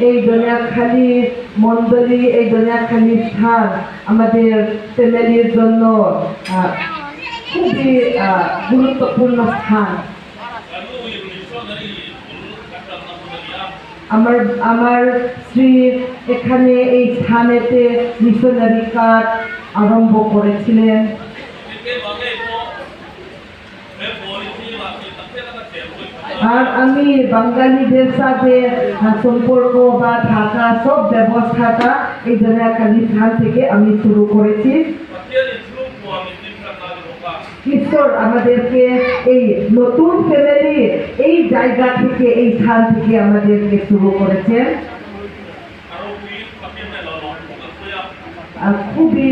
এই দনিয়াখালী মন্ডলী, এই দনিয়াখালী স্থান আমাদের ফ্যামিলির জন্য খুবই গুরুত্বপূর্ণ স্থান। আমার স্ত্রী এখানে এই স্থানেতে মিশনারি কাজ আরম্ভ করেছিলেন। আর আমি বাঙালিদের সাথে সম্পর্ক বা থাকা সব ব্যবস্থাটা এই দনিয়াখালী স্থান থেকে আমি শুরু করেছি। ঈশ্বর আমাদেরকে এই নতুন ফ্যামিলি এই জায়গা থেকে, এই স্থান থেকে আমাদেরকে শুরু করেছেন। খুবই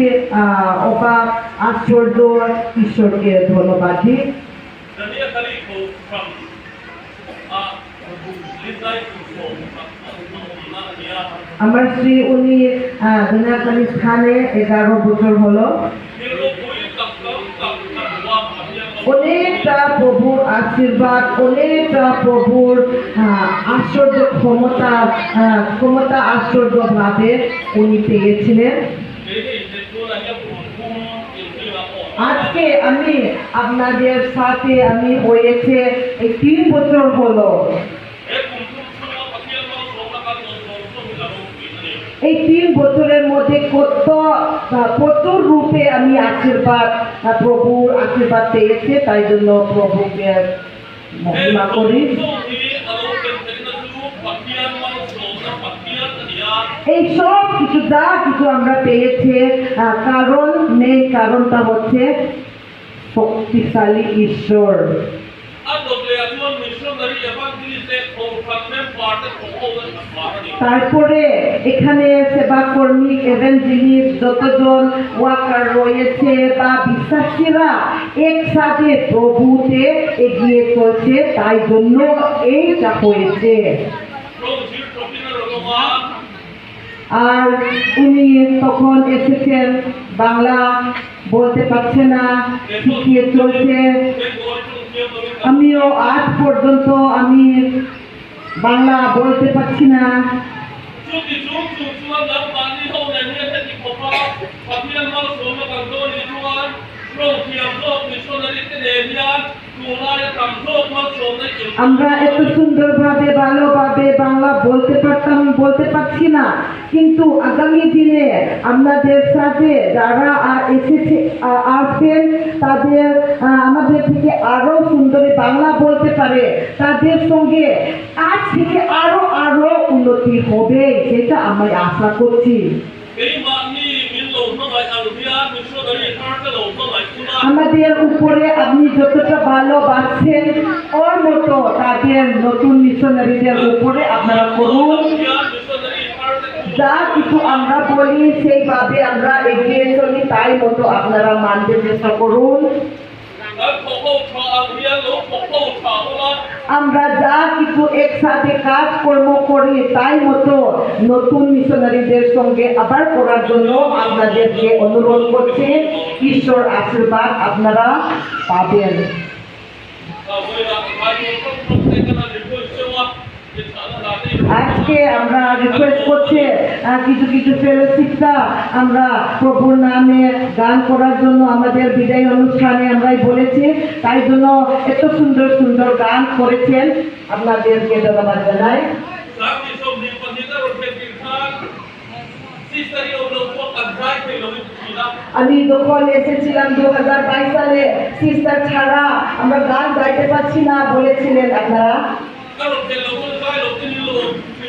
অবাক, আশ্চর্য, ঈশ্বরকে ধন্যবাদ দিই। আমার স্ত্রী উনি দনিয়াখালী স্থানে 11 বছর হলো। অনেকটা প্রভুর আশীর্বাদ, অনেকটা প্রভুর আশ্চর্য ক্ষমতা আশ্চর্যভাবে উনি পেয়েছিলেন। আজকে আমি আপনাদের সাথে আমি হয়েছে এই 3 বছর হলো। এই 3 বছরের মধ্যে প্রচুর রূপে আমি আশীর্বাদ, প্রভুর আশীর্বাদ পেয়েছে। তাই জন্য প্রভুকে মহিমা করি। এই সব কিছু যা কিছু আমরা পেয়েছি কারণটা হচ্ছে শক্তিশালী ঈশ্বর। তারপরে এখানে সেবা কর্মী এভেঞ্জেলিস্ট যতজন ওয়ার্কার রয়েছে বা বিশ্বাসীরা একসাথে প্রভুতে এগিয়ে চলছে, তাই জন্য এইটা হয়েছে। আর উনি তখন এসেছেন, বাংলা বলতে পারছে না, শিখিয়ে চলছে। আমিও আজ পর্যন্ত আমি বাংলা বলতে পারছি না। আমরা এত সুন্দরভাবে ভালোভাবে বাংলা বলতে পারছি না, কিন্তু আগামী দিনে আপনাদের সাথে যারা আসবেন তাদের আমাদের থেকে আরো সুন্দরী বাংলা বলতে পারে, তাদের সঙ্গে আজ থেকে আরো উন্নতি হবে, সেটা আমি আশা করছি। আমাদের উপরে আপনি যতটা ভালোবাসছেন ওর মতো তাদের নতুন মিশনারিদের উপরে আপনারা করুন। যা কিছু আমরা বলি সেইভাবে আমরা এগিয়ে চলি, তাই মতো আপনারা মানতে চেষ্টা করুন। আমরা যা কিছু একসাথে কাজকর্ম করি তাই মতো নতুন মিশনারিদের সঙ্গে আবার করার জন্য আপনাদেরকে অনুরোধ করছি। ঈশ্বর আশীর্বাদ আপনারা পাবেন। আজকে আমরা রিকোয়েস্ট করছি কিছু ফেলোশিপটা আমরা প্রভুর নামে গান করার জন্য আমাদের বিদায় অনুষ্ঠানে আমরাই বলেছি, তাই জন্য এত সুন্দর সুন্দর গান করেছেন, আপনাদেরকে ধন্যবাদ জানাই। আমি যখন এসেছিলাম 2022 সালে, সিস্টার ছাড়া আমরা গান গাইতে পারছি না বলেছিলেন আপনারা।